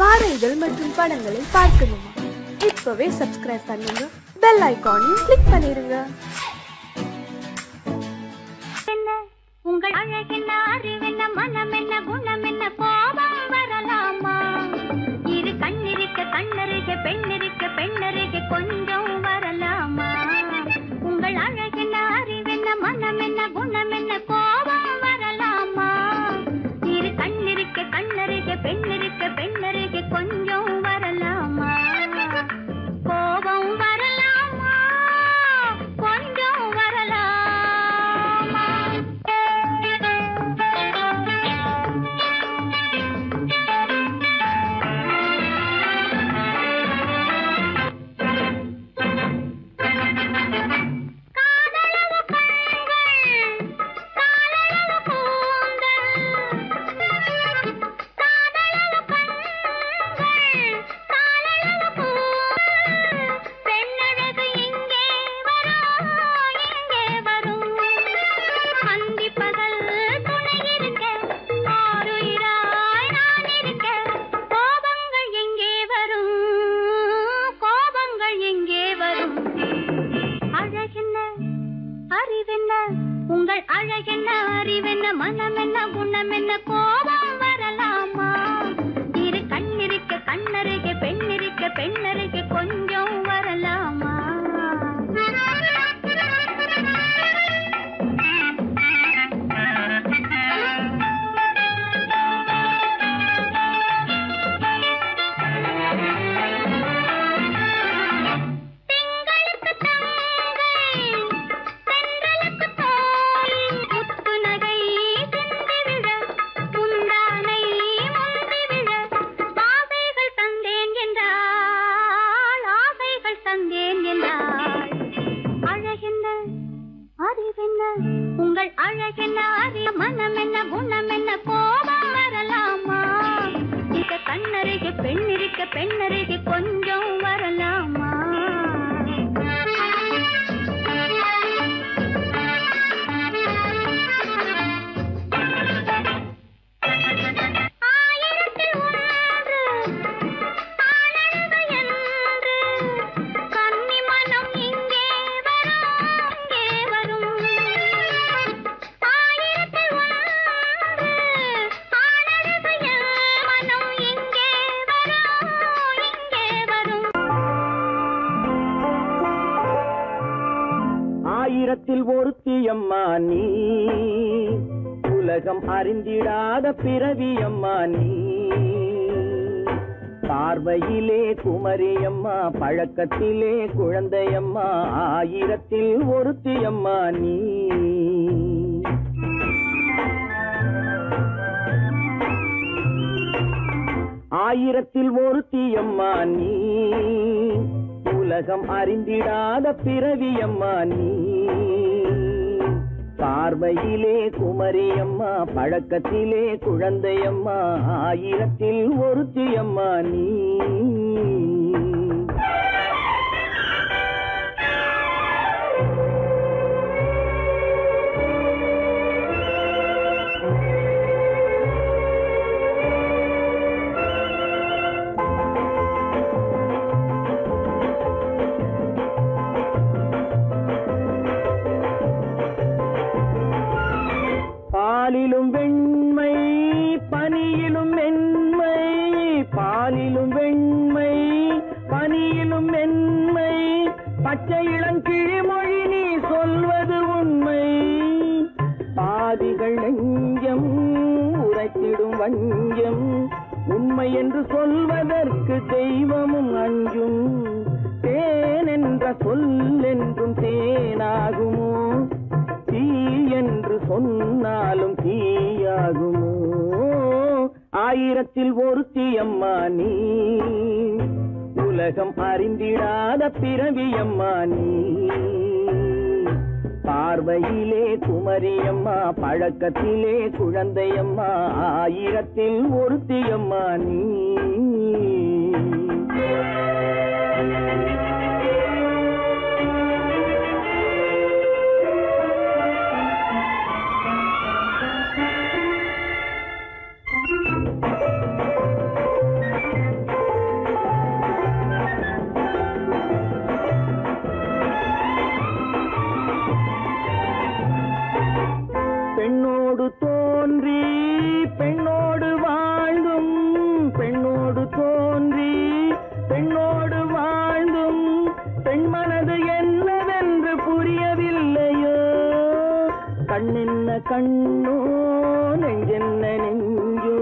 பாடல்கள் மற்றும் படங்களை பார்க்கணுமா? இப்பவே சப்ஸ்கிரைப் பண்ணுங்க, பெல் ஐகானையும் கிளிக் பண்ணிருங்க. உங்கள் அழகென்ன, அறிவென்ன, மனமென்ன, குணமென்ன, கோபம் வரலாமா? இரு கண்ணிருக்க கண்ணருக, பெண்ணிருக்க பெண்ணருக, கொஞ்சம் வரலாமா? உங்கள் அழகென்ன, அறிவென்ன, மனமென்ன, குணமென்ன, கோபம் வரலாமா? இரு கண்ணிருக்க கண்ணருக, பெண்ணிருக்க பெண்ணருக, கொஞ்சம் வரலாமா? கோபம் வரலாமா? கொஞ்சம் வரலாமா? உங்கள் அழகென்ன, அறிவென்ன, மனமென்ன, குணமென்ன, கோபம் வரலாமா? இரு கண்ணிருக்க கண்ணருக, பெண்ணிருக்க பெண்ணருக, கொஞ்சம் வரலாமா? உங்கள் அழகென்ன, அறிய, மனமென்ன, குணமென்ன, கோபம் வரலாமா? இத கண்ணருக பெண்ணிருக்க பெண்ணருக, கொஞ்சம் வரலாமா? ஆயிரத்தில் ஒருத்தியம்மா நீ, உலகம் அறிந்திடாத பிறவியம்மா நீ. பார்வையிலே குமரியம்மா, பழக்கத்திலே குழந்தையம்மா, ஆயிரத்தில் ஒருத்தியம்மா நீ. ஆயிரத்தில் ஒருத்தியம்மா நீ, உலகம் அறிந்திடாத பிறவியம்மா நீ. பார்வையிலே குமரியம்மா, பழக்கத்திலே குழந்தையம்மா, ஆயிரத்தில் ஒருத்தியம்மா நீ. பாலிலும் வெண்மை, பனியிலும் மென்மை, பாலிலும் வெண்மை, பனியிலும் மென்மை, பச்சை இளங்கிழிமொழி நீ சொல்வது உண்மை. பாதிகள் நெஞ்சம் உரைத்திடும் வஞ்சம், உண்மை என்று சொல்வதற்கு தெய்வமும் அஞ்சும். தேன் என்ற சொல் என்றும் தேனாகுமோ? தீ என்று சொன்னாலும் தீயாகுமோ? ஆயிரத்தில் ஒருத்தியம்மா நீ, உலகம் அறிந்திடாத பிறவியம்மா நீ. பார்வையிலே குமரியம்மா, பழக்கத்திலே குழந்தையம்மா, ஆயிரத்தில் ஒருத்தியம்மா நீ. பெண்ணோடு தோன்றி பெண்ணோடு வாழ்ந்தும் பெண் மனது என்னவென்று புரியவில்லையோ கண்ணென்ன கண்ணோ நெஞ்சென்ன நெஞ்சோ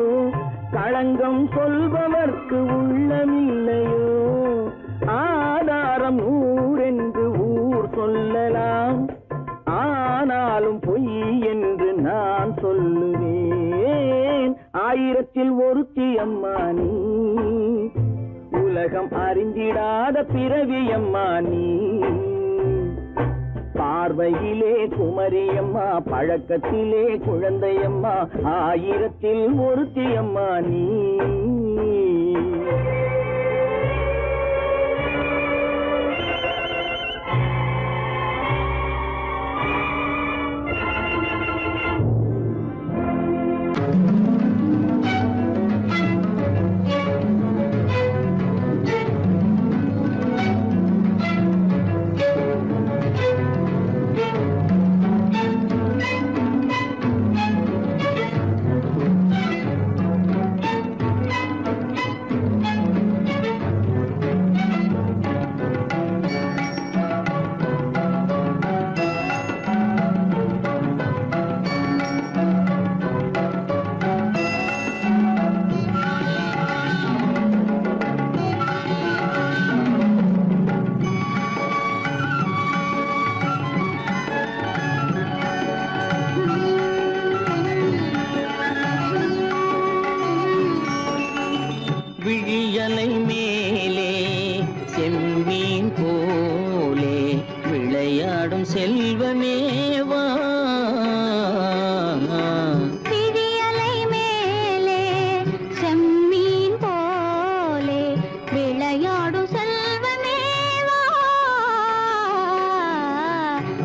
களங்கம் சொல்பவர்க்கு உள்ளமில்லையோ ஆதாரம் ஊரென்று ஊர் சொல்லலாம் ஆனாலும் பொய் என்று நான் சொல்லுவேன் ஆயிரத்தில் ஒருத்தி அம்மா நீ உலகம் அறிந்திடாத பிறவி அம்மா நீ பார்வையிலே குமரியம்மா பழக்கத்திலே குழந்தையம்மா ஆயிரத்தில் ஒருத்தி அம்மா நீ விழியலை மேலே செம்மீன் போலே விளையாடும் செல்வமேவா விழியலை மேலே செம்மீன் போலே விளையாடும் செல்வமேவா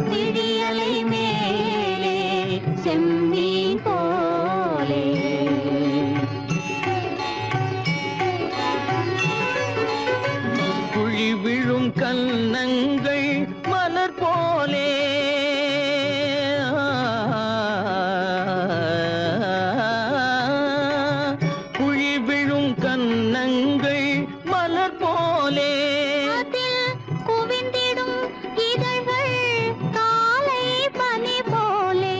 விழியலை மேலே செம்மீன் போலே விழும் கன்னங்கள் மலர் போலே குழி விழும் கன்னங்கள் மலர் போலே குவிந்திடும் இதழ்கள் காலை பனி போலே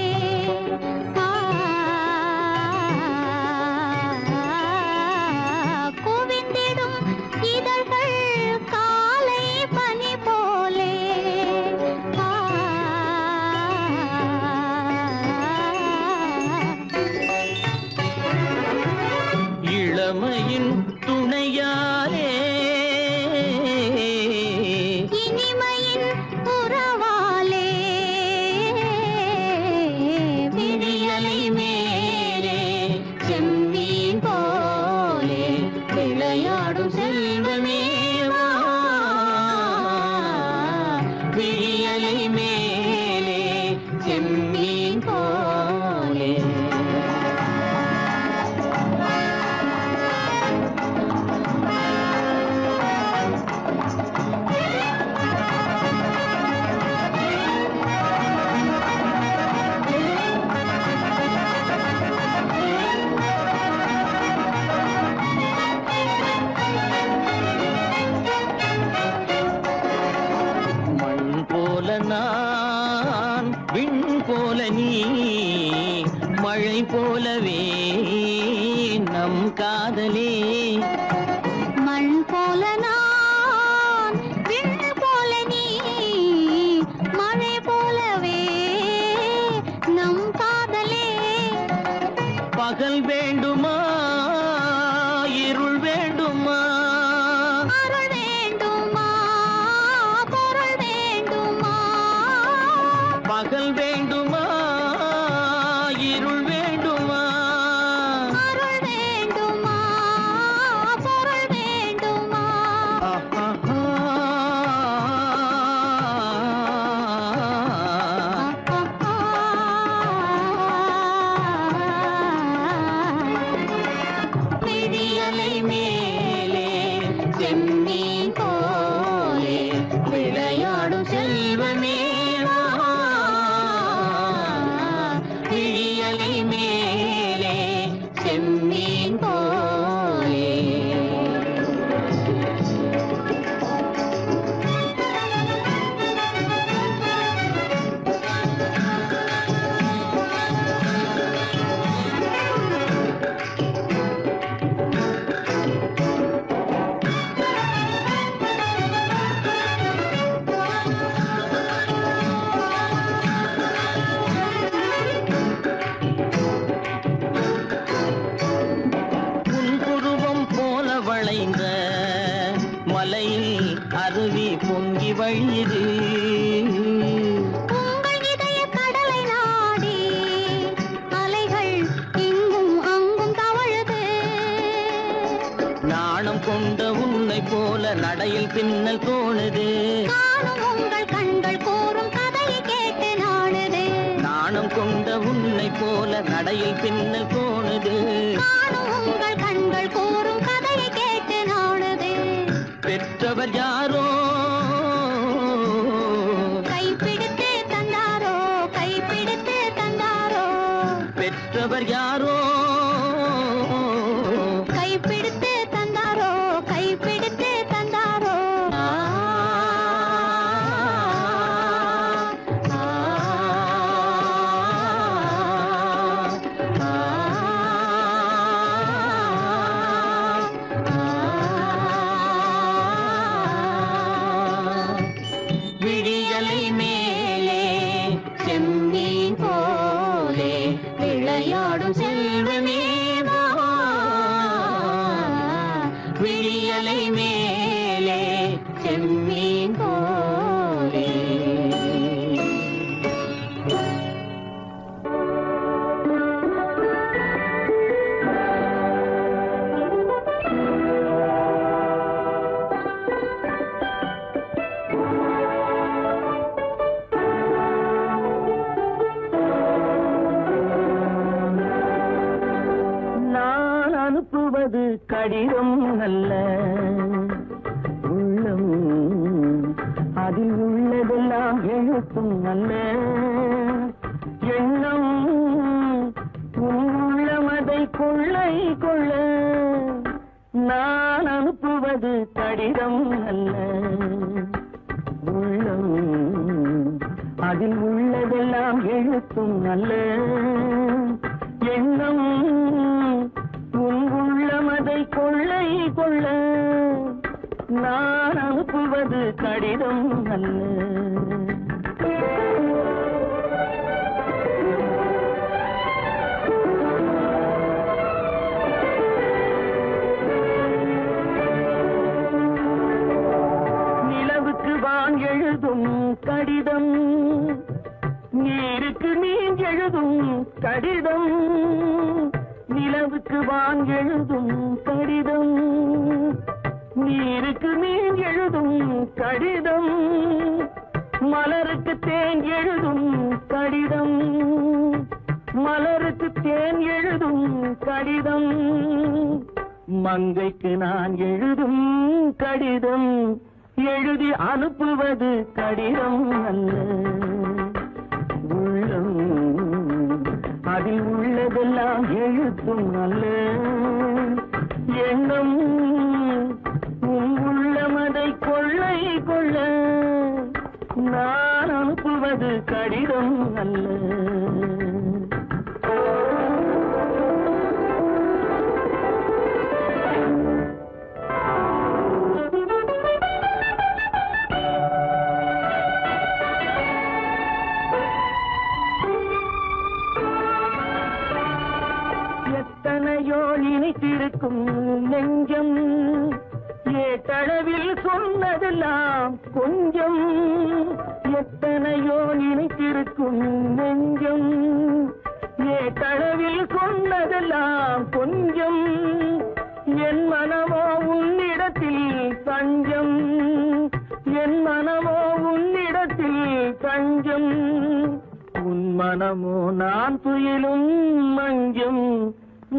குவிந்திடும் இதழ்கள் இளமையின் துணையாலே இனிமையின் உறவாலே விழியலை மேலே செம்மீன் போலே விளையாடும் செல்வமேவா விழியலை மேலே செம்மீன் போலே நான் விண் போல நீ மழை போலவே நம் காதலே மண் போல நான் விண் போல நீ மழை போலவே நம் காதலே பகல் வேண்டுமா இருள் வேண்டுமா அருள் வேண்டுமா பொருள் வேண்டுமா பகல் வேண்டுமா இருள் வேண்டுமா அருள் வேண்டுமா பொருள் வேண்டுமா விழியலை மேலே செம்மீன் போலே விளையாடும் செல்வமேவா விழியலை மேலே செம்மீன் போலே வளைந்த மலையில் அருவி பொங்கி வழியுது. உங்கள் இதய கடலை நாடி அலைகள் இங்கும் அங்கும் தவழுது. நாணம் கொண்ட உன்னை போல நடையில் பின்னல் தோணுது. நானும் உங்கள் கண்கள் கூறும் கதையை கேட்டு நாடுது. நாணம் கொண்ட உன்னை போல நடையில் பின்னல் தோணுது. நானும் உங்கள் கண்கள் கூறும் கதையை கேட்டு நாடுது. பெற்றவர் யாரோ கைப்பிடித்து தந்தாரோ, கைப்பிடித்து தந்தாரோ. பெற்றவர் யாரோ கைப்பிடித்து தந்தாரோ, கைப்பிடித்து தந்தாரோ. விழியலை மேலே செம்மீன் போலே விளையாடும் செல்வமே வா. விழியலை மேலே செம்மீன் போலே. நான் அனுப்புவது கடிதம் அல்ல, உள்ளம் அதில் உள்ளதெல்லாம் எழுத்தும் அல்ல. எண்ணம் உன் உள்ளமதை கொள்ளை கொள்ள. நான் அனுப்புவது கடிதம் அல்ல, உள்ளம் அதில் உள்ளதெல்லாம் எழுத்தும் அல்ல. எண்ணம் உன் உள்ளமதை கொள்ளை கொள்ள. நான் அனுப்புவது கடிதம் அல்ல. நிலவுக்கு வான் எழுதும் கடிதம், நீருக்கு நீர் எழுதும் கடிதம். நிலவுக்கு வான் எழுதும் கடிதம், நீருக்கு நீர் எழுதும் கடிதம். மலருக்கு தேன் எழுதும் கடிதம், மலருக்கு தேன் எழுதும் கடிதம். மங்கைக்கு நான் எழுதும் கடிதம், எழுதி அனுப்புவது கடிதம் அல்ல. உள்ளம் அதில் உள்ளதெல்லாம் எழுத்தும் அல்ல. எண்ணம் உன் உள்ளமதை கொள்ளை கொள்ள. நான் அனுப்புவது கடிதம் அல்ல. எத்தனையோ நினைத்திருக்கும் நெஞ்சம், ஏட்டளவில் சொன்னதெல்லாம் கொஞ்சம். எத்தனையோ நினைத்திருக்கும் நெஞ்சம், ஏட்டளவில் சொன்னதெல்லாம் கொஞ்சம். என் மனமோ உன்னிடத்தில் தஞ்சம், என் மனமோ உன்னிடத்தில் தஞ்சம். உன் மனமோ நான் துயிலும் மஞ்சம்.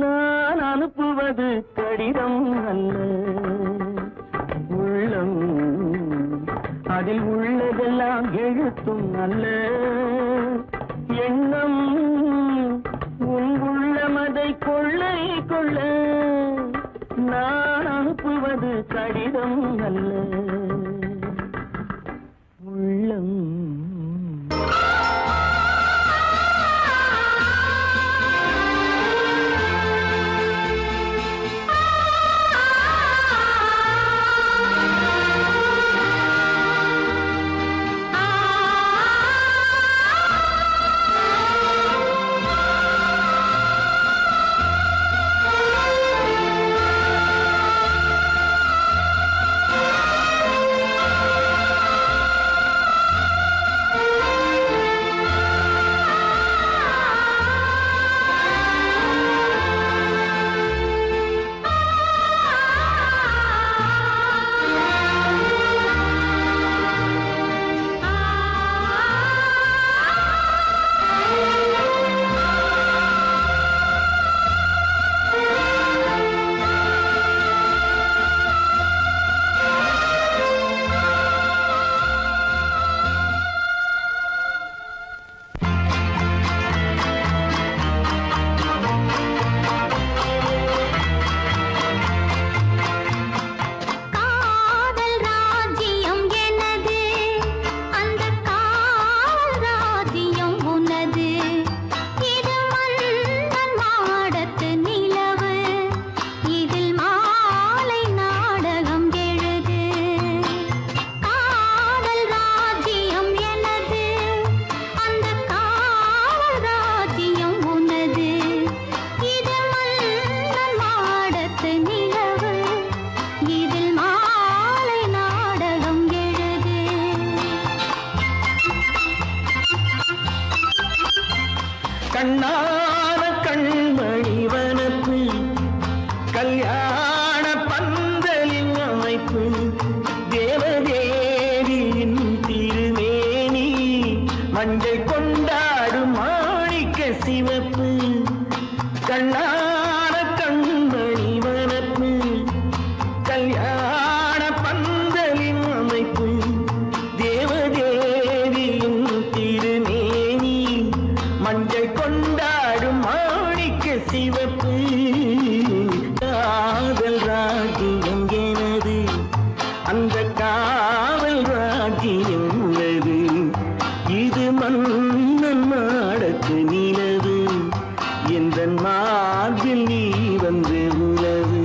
நான் அனுப்புவது கடிதம் அல்ல. உள்ளம் அதில் உள்ளதெல்லாம் எழுத்தும் அல்ல. எண்ணம் உன் உள்ளமதை கொள்ளை கொள்ள. நான் அனுப்புவது கடிதம் அல்ல. உள்ளம் கல்யாண பந்தலின் அமைப்பு தேவதேவியின் திருமேனி மஞ்சள் கொண்டாடும் மாணிக்க சிவப்பு காதல் ராஜ்யம் எனது அந்த காவல் ராஜ்யம் உள்ளது இது மன்னன் மாடத்து நிலவு எந்த மார்பில் நீ வந்து உலவு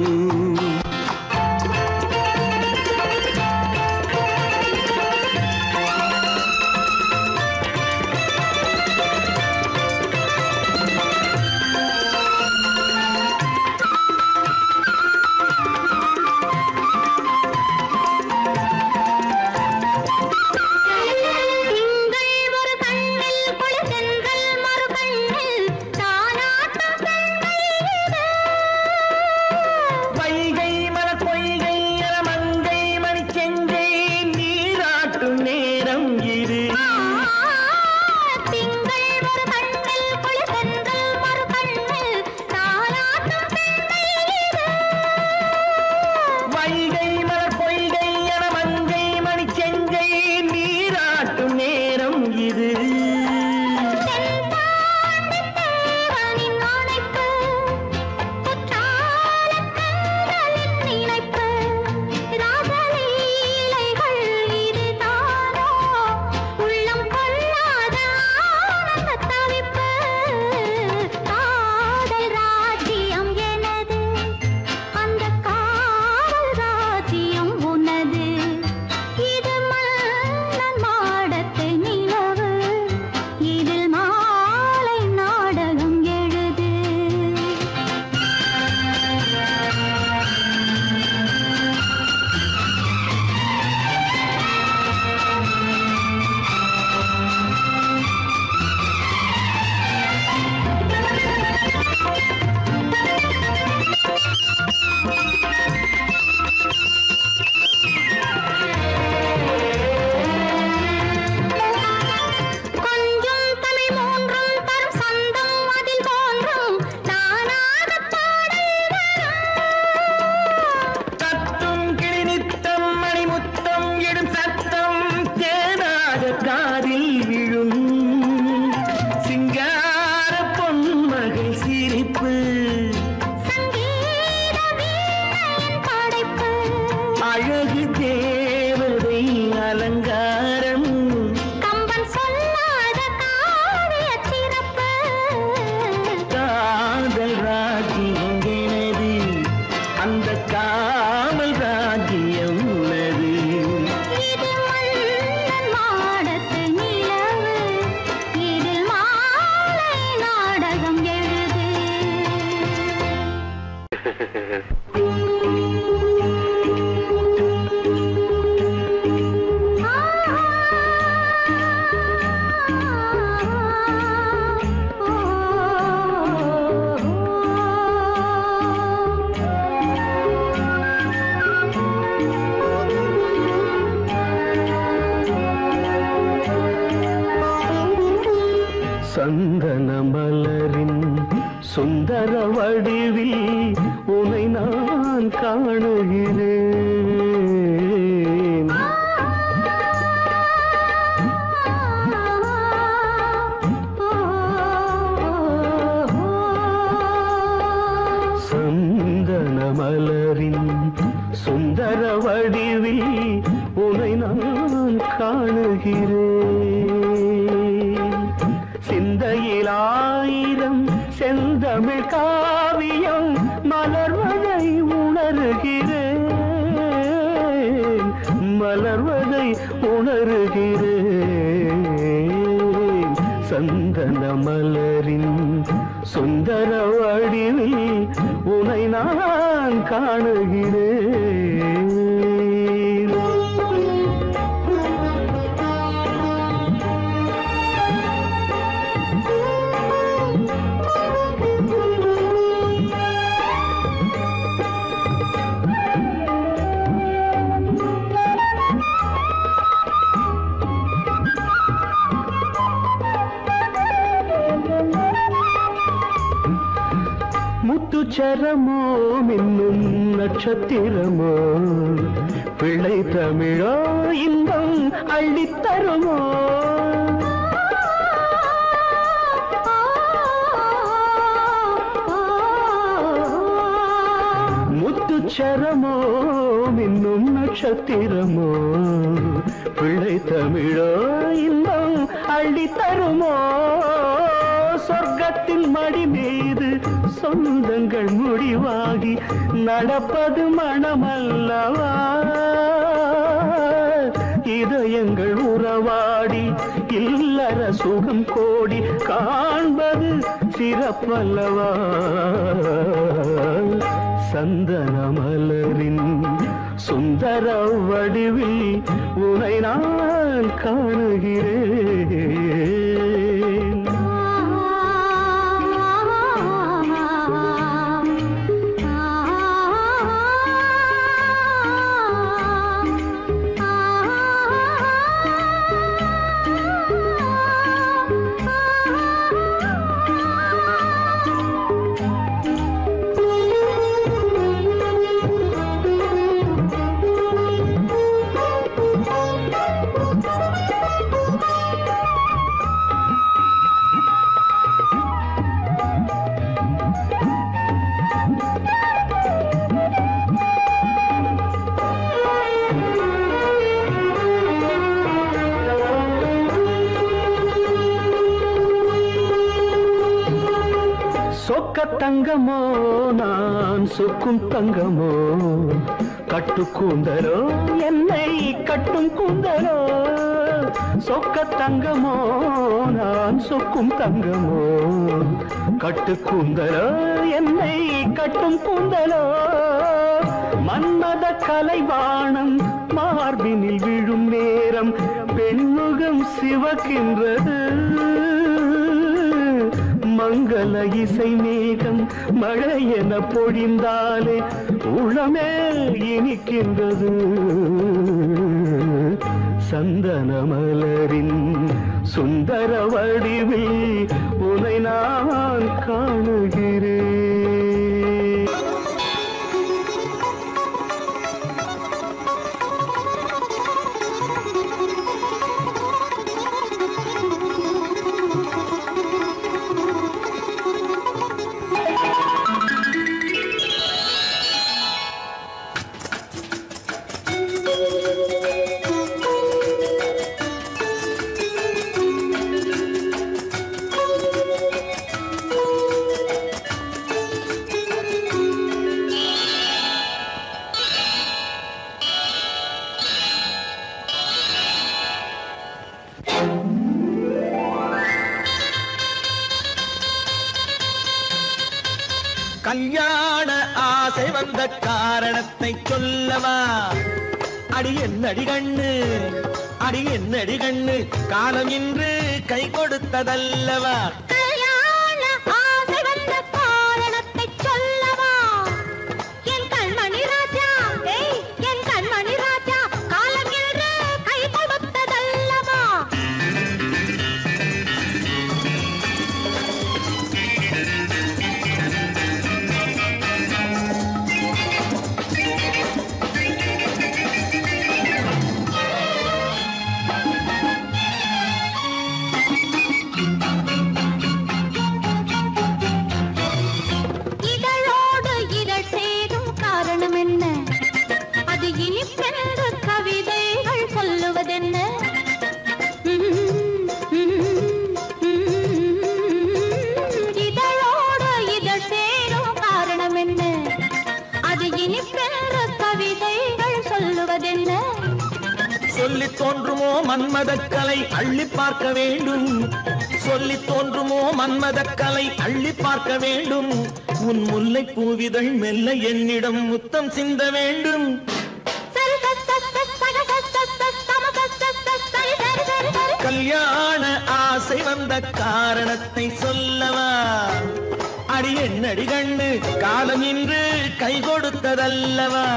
சந்தன மலரின் சுந்தர வடிவில் உனை நான் காணுகிறேன். சந்தன மலரின் சுந்தர வடிவில் உனை நான் காணுகிறேன். சிந்தையில் ஆயிரம் செந்தமிழ் காவியம் மலர்வதை உணர்கிறேன், மலர்வதை உணர்கிறேன். சந்தன மலரின் சுந்தர வடிவில் உனை நான் காணுகிறேன். முத்துச்சரமோ மின்னும் நட்சத்திரமோ பிள்ளை தமிழோ இன்பம் அள்ளித்தருமோ முத்துச்சரமோ மின்னும் நட்சத்திரமோ பிள்ளை தமிழோ இன்பம் அள்ளித்தருமோ சொர்க்கத்தின் மடி மீது சொந்தங்கள் முடிவாகி நடப்பது மனமல்லவா இதயங்கள் உறவாடி இல்லற சுகம் கோடி காண்பது சிறப்பல்லவா சந்தன மலரின் சுந்தர வடிவில் உனை நான் காணுகிறேன் சொக்க தங்கமோ நான் சொக்கும் தங்கமோ கட்டு கூந்தலோ என்னை கட்டும் கூந்தலோ சொக்க தங்கமோ நான் சொக்கும் தங்கமோ கட்டு கூந்தலோ என்னை கட்டும் கூந்தலோ மன்மத கலைவாணம் மார்பினில் விழும் நேரம் பெண்முகம் சிவக்கின்றது மங்கள இசை மேகம் மழை என பொழிந்தாலே உளமே இனிக்கின்றது சந்தன மலரின் சுந்தர வடிவில் உனை நான் காணுகிறேன் கல்யாண ஆசை வந்த காரணத்தை சொல்லவா அடி என்னடி கண்ணு அடி என்னடி கண்ணு காலம் இன்று கை கொடுத்ததல்லவா கல்யாண ஆசை வந்த காரணத்தை சொல்லவா என் கண்மணி ராஜா என் கண்மணி ராஜா காலம் இன்று கை கொடுத்ததல்லவா சொல்லி தோன்றுமோ மன்மதக்கலை அள்ளி பார்க்க வேண்டும் சொல்லி தோன்றுமோ மன்மதக்கலை அள்ளி பார்க்க வேண்டும் உன் முல்லை பூவிதழ் மெல்ல என்னிடம் முத்தம் சிந்த வேண்டும் கல்யாண ஆசை வந்த காரணத்தை சொல்லவா அடி என்னடி கண்ணு காலம் இன்று கை கொடுத்ததல்லவா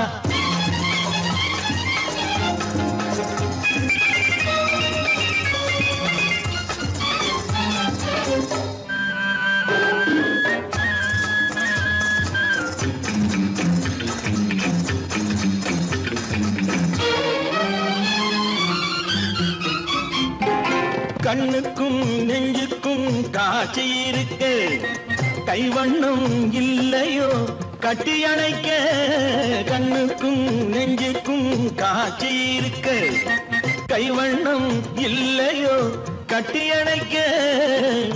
கண்ணுக்கும் நெஞ்சுக்கும் காட்சி இருக்கு கைவண்ணம் இல்லையோ கட்டி அணைக்க கண்ணுக்கும் நெஞ்சுக்கும் காட்சி இருக்கு கைவண்ணம் இல்லையோ கட்டி அணைக்க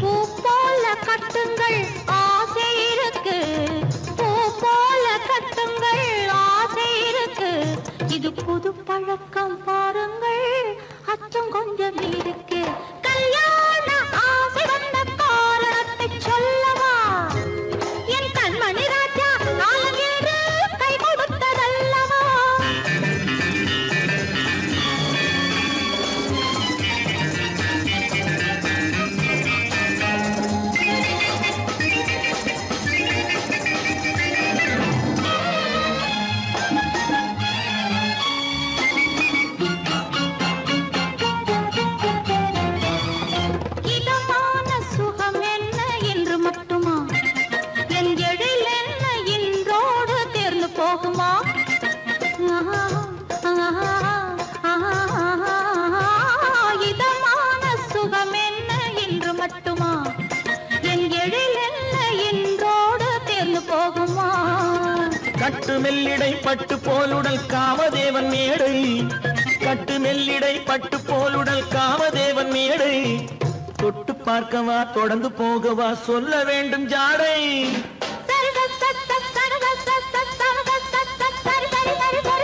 பூ போல கட்டுங்கள் ஆசை இருக்கு பூ போல கட்டுங்கள் ஆசை இருக்கு இது புது பழக்கம் பாருங்கள் அச்சம் கொஞ்சம் இருக்கு கல்யாண ஆசை வந்த காரணத்தை சொல்லவா என் கண்மணி ராஜா நாளம் என்று கை கொடுத்ததல்லவா இதமான சுகம் என்ன என்று மட்டுமா என் எழில் என்ன என்றோடு தேர்ந்து போகுமா கட்டு மெல்லிடை பட்டு போலுடல் காமதேவன் மேடை கட்டு மெல்லிடை பட்டு போலுடல் காமதேவன் மேடை தொட்டு பார்க்கவா தொடர்ந்து போகவா சொல்ல வேண்டும் ஜாடை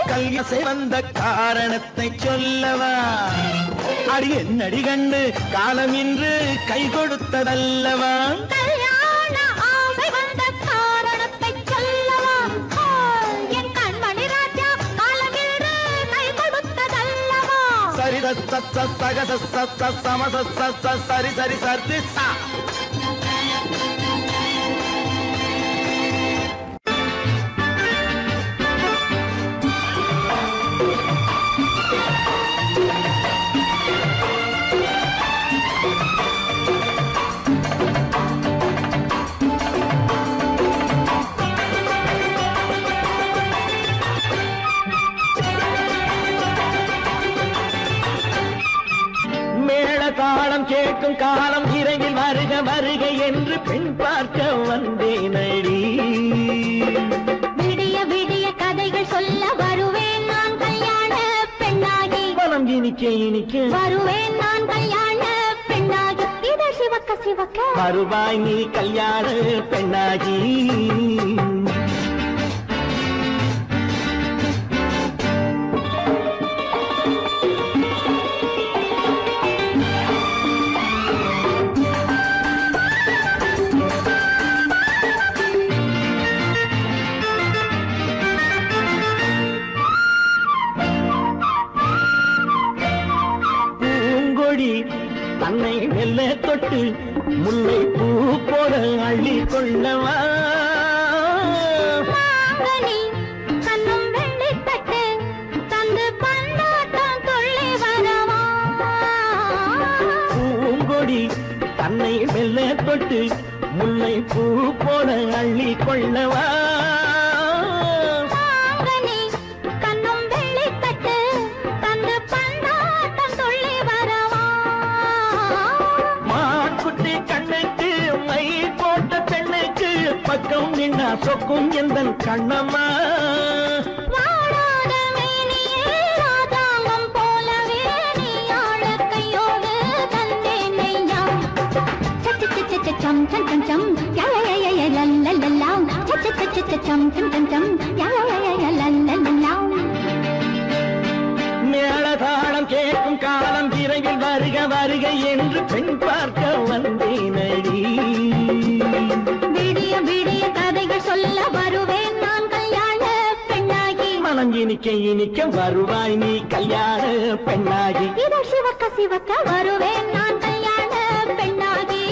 கல்யாசை வந்த காரணத்தை சொல்லவா அடி என்னடி கண்டு காலம் இன்று கை கொடுத்ததல்லவா கல்யாண ஆசை வந்த காரணத்தை சொல்லவா என் கண்மணி ராஜா காலம் இன்று கை கொடுத்ததல்லவா சரி சக சம சரி சரி சரி சா காலம் கேட்கும் காலம் விரைவில் வருக வருக என்று பெண் பார்க்க வந்தேனடி விடிய விடிய கதைகள் சொல்ல வருவேன் நான் கல்யாண பெண்ணாகி மனம் இனிக்க இனிக்க வருவேன் நான் கல்யாண பெண்ணாகி இதை சிவக்க சிவக்க வருவாய் நீ கல்யாண பெண்ணாகி தன்னை மெல்ல தொட்டு முல்லை பூ போல அள்ளி கொள்ளவா கண்ணும் வெள்ளி தட்டு தந்து பந்தாட்டம் துள்ளி வரவா பூங்கொடி தன்னை மெல்ல தொட்டு முல்லை பூ போல அள்ளி கொள்ளவா பக்கம் நின்னா சொக்கும் எந்தன் கண்ணம்மா வாழாத மேனியே ராஜாங்கம் போலவே நீ ஆழ கையோடு தந்தேன் நெய்யா சம் சம் சம் சம் யா யா யா யா லல்லல்லா சம் சம் சம் யா யா யா லல்லல்லா மேளதாளம் கேட்கும் காலம் விரைவில் வருக வருக என்று பெண் பார்க்க வந்தேனடி விடிய விடிய கதைகள் சொல்ல வருவேன் நான் கல்யாண பெண்ணாகி மனம் இனிக்க இனிக்க வருவாய் நீ கல்யாண பெண்ணாகி இதை சிவக்க சிவக்க வருவேன் நான் கல்யாண பெண்ணாகி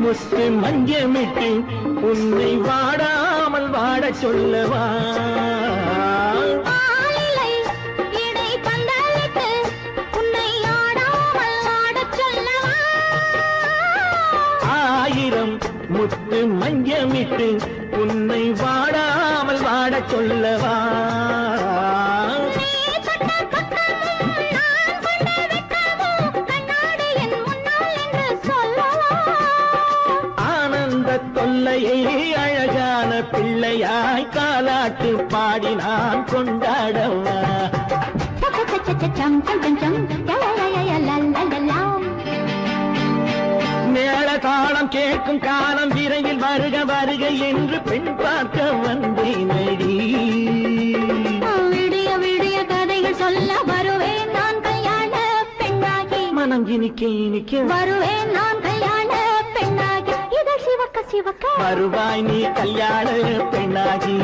முத்து மஞ்சமிட்டு உன்னை வாடாமல் வாட சொல்லவா ஆயிரம் முத்து மஞ்சமிட்டு உன்னை வாடாமல் வாட சொல்லவா தொல்லையை அழகான பிள்ளையாய் காலாட்டு பாடி நான் கொண்டாடவா மேள தாளம் கேட்கும் காலம் விரைவில் வருக வருக என்று பெண் பார்க்க வந்தேனடி விடிய விடிய கதைகள் சொல்ல வருவேன் நான் கல்யாண பெண்ணாகி மனம் இனிக்க இனிக்க வருவேன் நான் கல்யாண பெண்ணாகி சிவக்க சிவக்க வருவாய் நீ கல்யாண பெண்ணாகி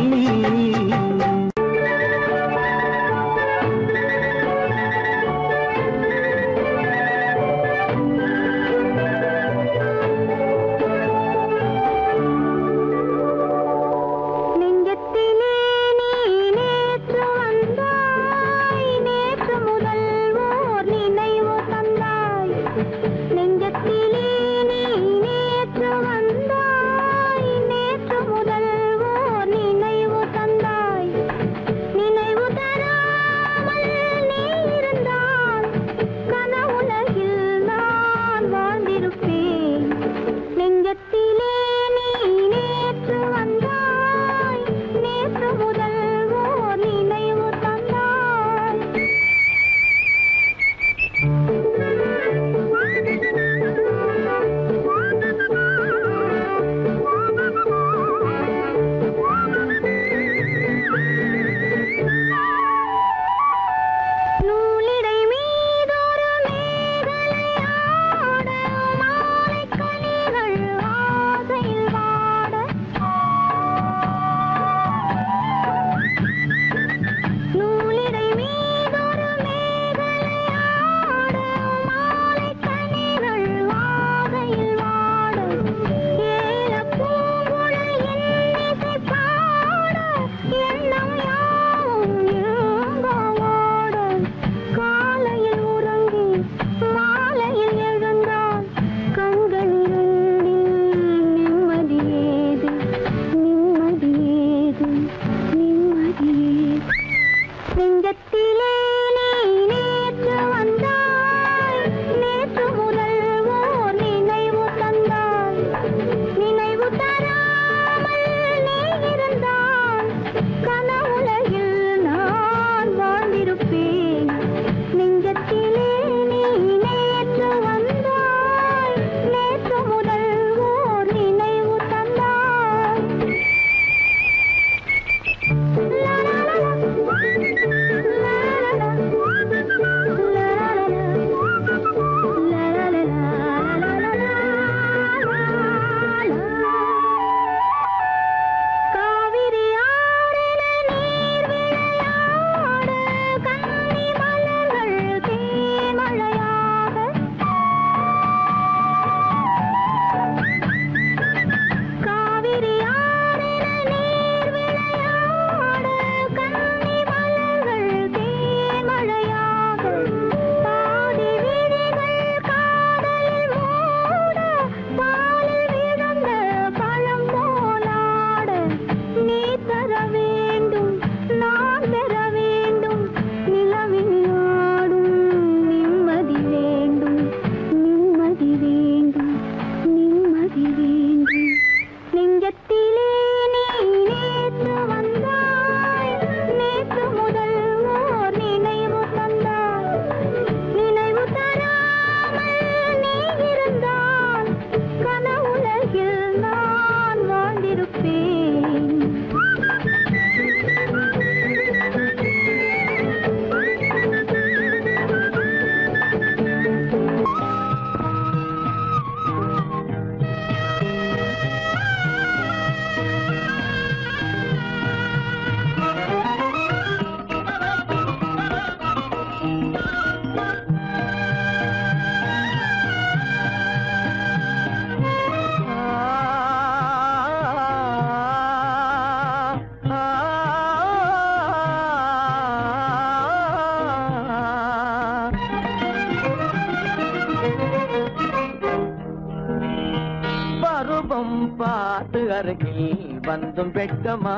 பார்த்து அருகில் வந்தும் வெட்கமா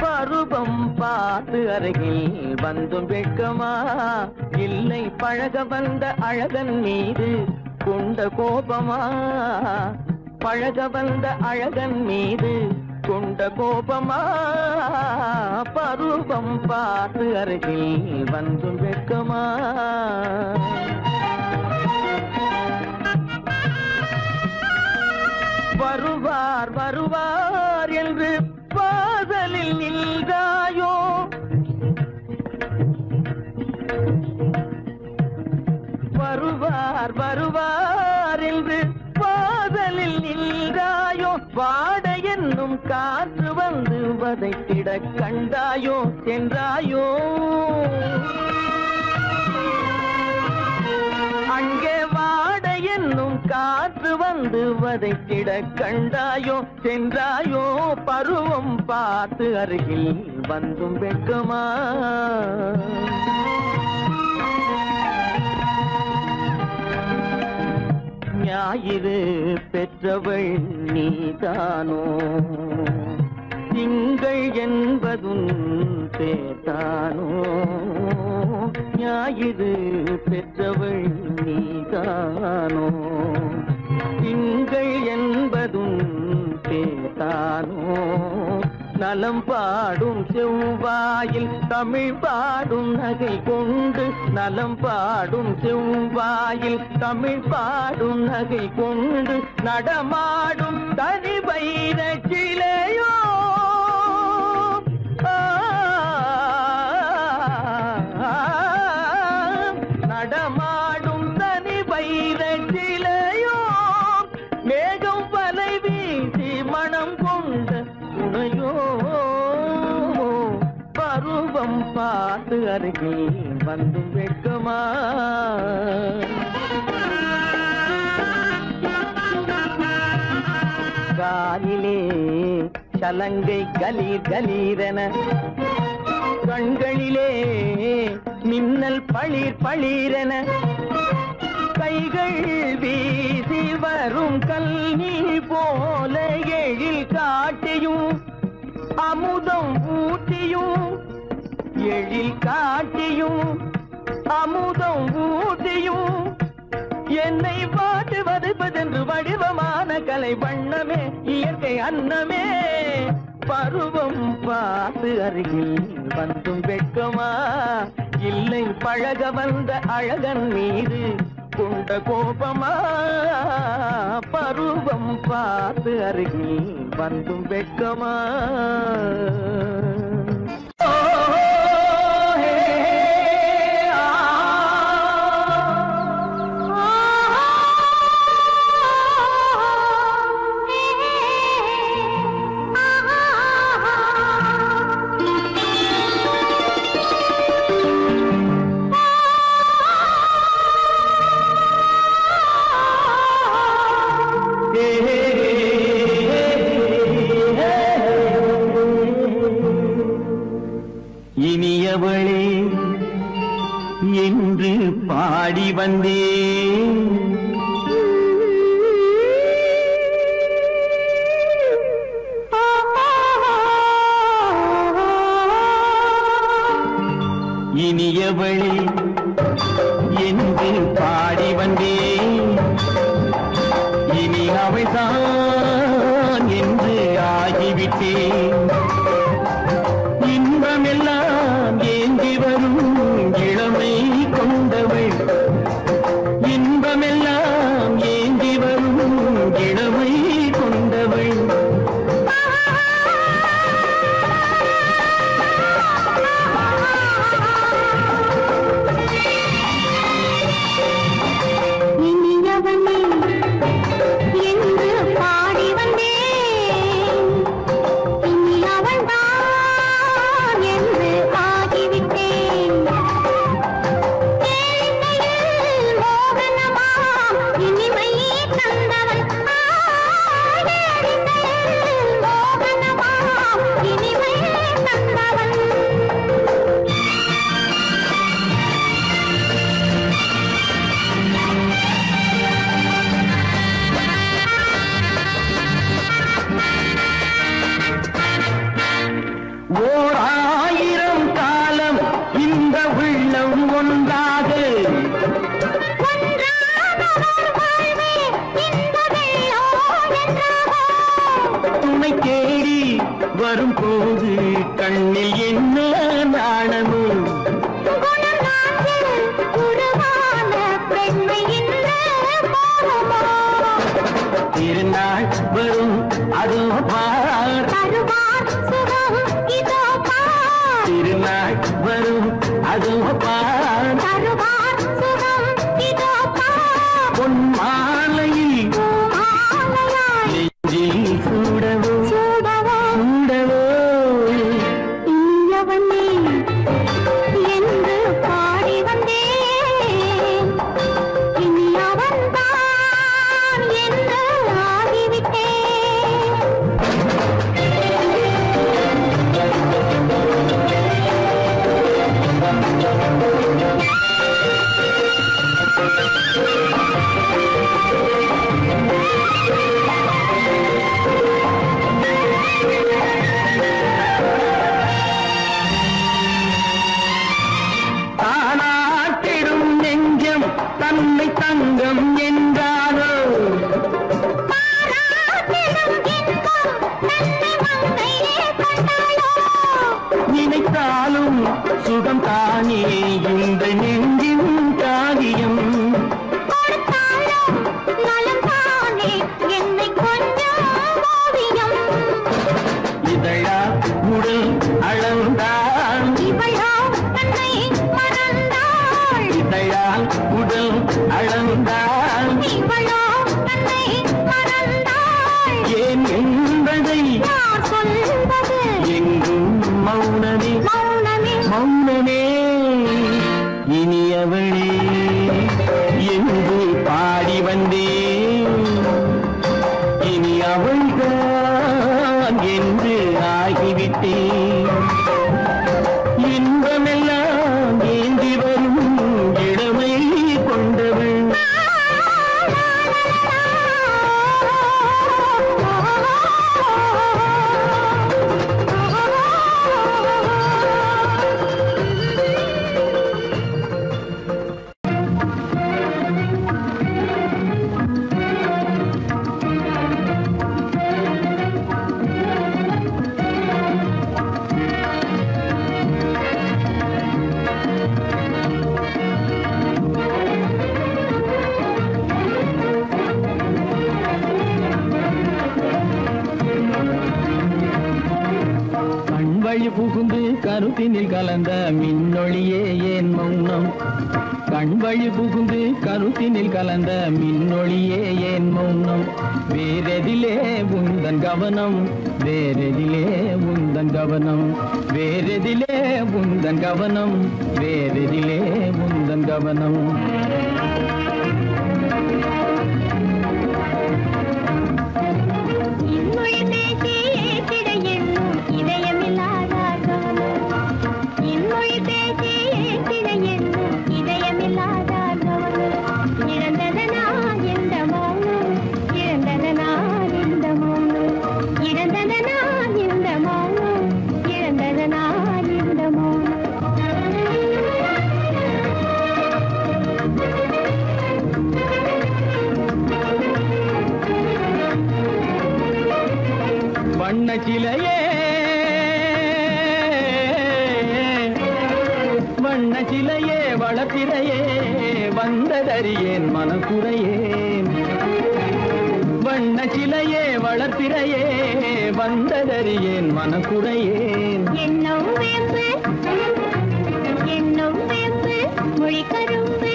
பருவம் பார்த்து அருகில் வந்தும் வெட்கமா இல்லை பழக வந்த அழகன் மீது கொண்ட கோபமா பழக வந்த அழகன் மீது கொண்ட கோபமா பருவம் பார்த்து அருகில் வந்தும் வெட்கமா வருவார் வருவார் என்று வாசலில் நின்றாயோ வருவார் வருவார் என்று வாசலில் நின்றாயோ வாட என்னும் காற்று வந்து வதைத்திட கண்டாயோ சென்றாயோ அங்கே வாட என்னும் காற்று வந்து வதைத்திட கண்டாயோ சென்றாயோ பருவம் பார்த்து அருகில் வந்தும் வெட்கமா ஞாயிறு பெற்றவள் நீதானோ திங்கள் என்பதும் பேத்தானோ ஞாயிறு பெற்றவள் நீதானோ திங்கள் என்பதும் பேத்தானோ நலம் பாடும் செவ்வாயில் தமிழ் பாடும் நகை கொண்டு நலம் பாடும் செவ்வாயில் தமிழ் பாடும் நகை கொண்டு நடமாடும் தனி வைர சிலையோ நடமாடும் தனி வைர சிலையோ மேகம் வலை வீசி மனம் கொண்ட துணையோ பருவம் பார்த்து அருகில் வந்து வெட்கமா காலிலே சலங்கை கலீர் கலீரென கண்களிலே மின்னல் பளிர் பளிரென கைகள் வீசி வரும் கல்வி போல எழில் காட்டியும் அமுதம் ஊட்டியும் எழில் காட்டியும் அமுதம் ஊட்டியும் என்னை பாட்டு வதைப்பதென்று வடிவமான கலை வண்ணமே இயற்கை அன்னமே பருவம் பார்த்து அருகில் வந்தும் வெட்கமா இல்லை பழக வந்த அழகன் மீது கொண்ட கோபமா பருவம் பார்த்து அருகில் வந்தும் வெட்கமா இனியவளே என்று பாடி வந்தேன் இனியவளே என்று பாடி வந்தேன் இனி அவள்தான் என்று ஆகிவிட்டேன் இன்பமெல்லாம் ஏந்தி வரும் இளமை கொண்டவள் இன்பமெல்லாம் ஏந்தி வரும் இளமை கொண்டவள் என்று பாடி வந்தேன் இனி அதோ பார் தருவார் சுகம் இதோ பார் பொன் மாலையில் மாலையாய் நெஞ்சில் சூடவோ சூடவோ சூடவோ இனியவனே என்று பாடி வந்தேன் இனி அவன்தான் என்று ஆகிவிட்டேன் தானாட்டிடும் நெஞ்சம் தன்னை தங்கம் என்றாரோ பாராட்டிடும் இன்பம் தன்னை மங்கையே கண்டாளோ நினைத்தாலும் சுகம் தானே இந்த நெஞ்சின் காரியம் கொடுத்தாலும் நலம் தானே என்னை கொஞ்சம் ஓவியம் இதழா உடல் அளந்தாள் இவளோ தன்னை மறந்தாள் இதழால் உடல் அளந்தாள் இவளோ தன்னை மறந்தாள் ஏன் என்பதை யார் சொல்வது எங்கும் மௌனமே மௌனமே மௌனமே இனியவளே என்று பாடி வந்தேன் இனி அவள்தான் என்று ஆகிவிட்டேன் இன்பமெல்லாம் ஏந்தி வரும் இளமை கொண்டவள் கண்வழி புகுந்து கருத்தினில் கலந்த மின்னொளியே ஏன் மௌனம் கண்வழி புகுந்து கருத்தினில் கலந்த மின்னொளியே ஏன் மௌனம் வேறெதிலே உந்தன் கவனம் வேறெதிலே உந்தன் கவனம் வேறெதிலே உந்தன் கவனம் வேறெதிலே உந்தன் கவனம் இன்மொழி பேசி ஏற்றிட எண்ணும் இதயமில்லாதார் கவனம் இன்மொழி பேசி ஏற்றிட எண்ணும் இதயமில்லாதார் கவனம் இழந்ததனா எந்த மௌனம் இழந்ததனா எந்த மௌனம் இழந்ததனா எந்த மௌனம் இழந்ததனா எந்த மௌனம் வண்ணச்சிலையே வண்ணச்சிலையே வளத்திரையே வந்ததறியேன் மனக்குறையேன் வண்ணச்சிலையே வளர்த்திரையே வந்ததறியேன் மனக்குறையேன் என்னும் வேம்பு மொழி கரும்பு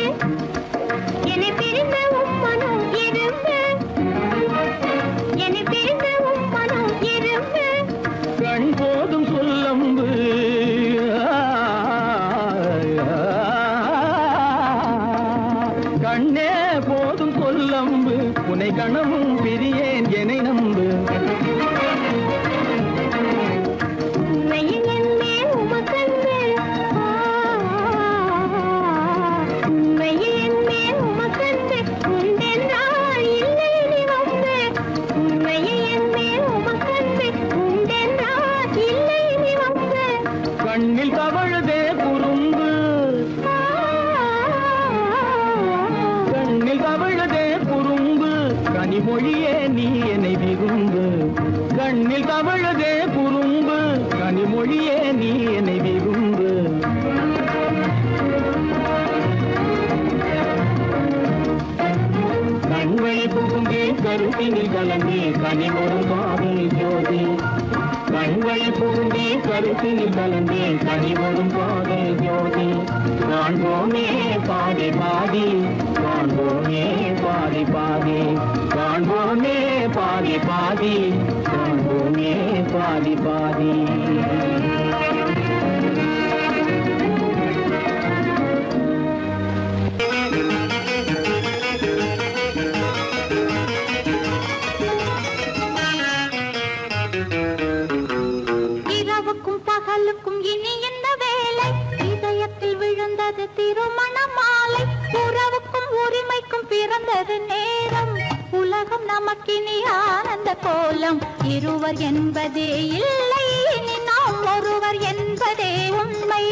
என்னை பிரிந்த உம்மனம் இரும்பு என்னை பிரிந்த உம்மனம் இரும்பு கண் போதும் சொல்லம்பு கண்ணே போதும் சொல்லம்பு உனை கணமும் பிரியேன் என்னை நம்பு உண்மையில் என்னே உமக்கன்று உண்மையில் என்னே உமக்கன்று உண்டென்றால் இல்லை நீ வந்து உண்மையில் என்னே உமக்கன்று உண்டென்றால் இல்லை நீ வந்து கண்ணில் தவழுதே குறும்பு கண்ணில் தவழுதே குறும்பு கனிமொழியே நீ என்னை விரும்பு கண்ணில் தவழுதே குறும்பு கனிமொழியே நீ என்னை விரும்பு கண்வழி புகுந்தே கருத்தினில் கலந்தே கனிமொரு காதல் ஜோதி கண்கள் பூண்டி கருத்தில் கலந்தே கனிவரும் போது ஜோதி காண்போமே பாதி பாதி காண்போமே பாதி பாதி காண்போமே பாதி பாதி காண்போமே பாதி பாதி இரவுக்கும் பகலுக்கும் இனி என்ன வேலை இதயத்தில் விழுந்தது திருமண மாலை உறவுக்கும் உரிமைக்கும் பிறந்தது நேரம் உலகம் நமக்கினி ஆனந்த கோலம் இருவர் என்பதே இல்லை இனி நாம் ஒருவர் என்பதே உண்மை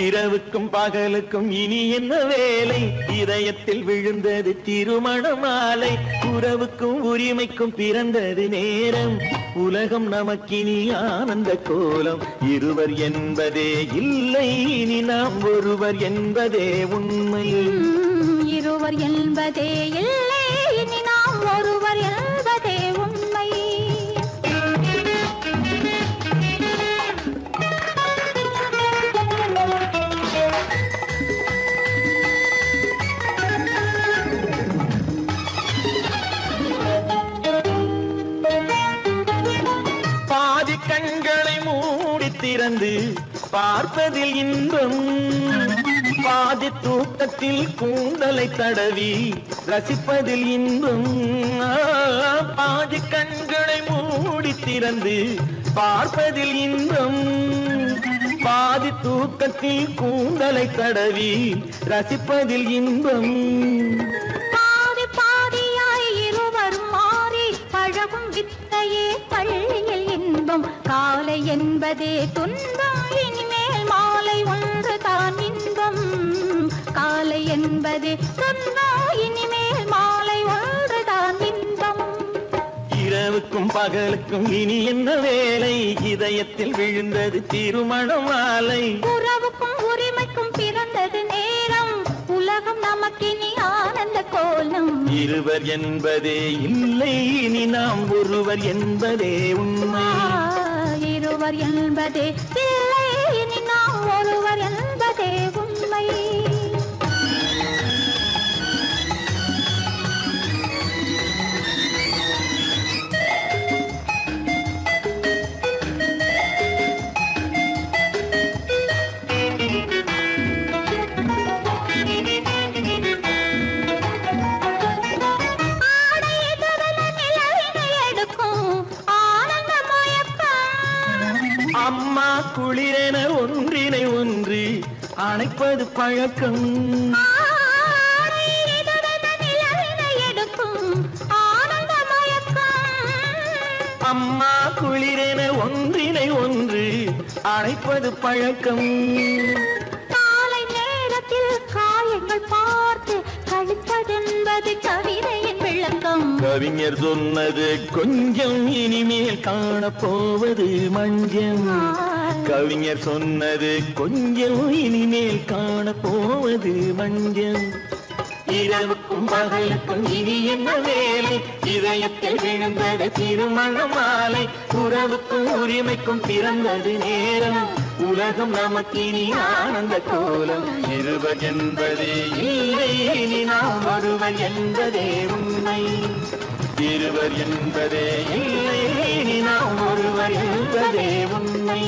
இரவுக்கும் பகலுக்கும் இனி என்ன வேலை இதயத்தில் விழுந்தது திருமண மாலை உறவுக்கும் உரிமைக்கும் பிறந்தது நேரம் உலகம் நமக்கினி ஆனந்த கோலம் இருவர் என்பதே இல்லை இனி நாம் ஒருவர் என்பதே உண்மை இருவர் என்பதே இல்லை இனி நாம் ஒருவர் என்பதே உண்மை பாதி கண்களை மூடி திறந்து பார்ப்பதில் இன்பம் பாதி தூக்கத்தில் கூந்தலை தடவி ரசிப்பதில் இன்பம் பாதி கண்களை மூடி திறந்து பார்ப்பதில் இன்பம் பாதி தூக்கத்தில் கூந்தலை தடவி ரசிப்பதில் இன்பம் பாதி பாதியாய் இருவரும் மாறி பழகும் வித்தையே பள்ளியில் இன்பம் காலை என்பதே துன்பம் இனிமேல் மாலை ஒன்று தான் இன்பம் காலை என்பதே துன்பம் இனிமேல் மாலை ஒன்று தான் இன்பம் இரவுக்கும் பகலுக்கும் இனி என்ன வேலை இதயத்தில் விழுந்தது திருமண மாலை உறவுக்கும் உரிமைக்கும் பிறந்தது நேரம் உலகம் நமக்கினி ஆனந்த கோலம் இருவர் என்பதே இல்லை இனி நாம் ஒருவர் என்பதே உண்மை இருவர் என்பதே இல்லை இனி நாம் ஒருவர் என்பதே உண்மை அம்மா குளிரென ஒன்றினை ஒன்று அணைப்பது பழக்கம் அம்மா குளிரென ஒன்றினை ஒன்று அணைப்பது பழக்கம் காலை நேரத்தில் காயங்கள் பார்த்து கழிப்பதென்பது கவிதையின் விளக்கம் கவிஞர் சொன்னது கொஞ்சம் இனிமேல் காணப்போவது மஞ்சள் கவிஞர் சொன்னது கொஞ்சம் இனிமேல் காணப்போவது மஞ்சள் இரவுக்கும் பகலுக்கும் இனி என்ன வேலை இதயத்தில் விழுந்தது திருமண மாலை உறவுக்கும் உரிமைக்கும் பிறந்தது நேரம் உலகம் நமக்கினி ஆனந்த கோலம் இருவர் என்பதே இல்லை இனி நாம் ஒருவர் என்பதே உண்மை இருவர் என்பதே இல்லை இனி நாம் ஒருவர் என்பதே உண்மை.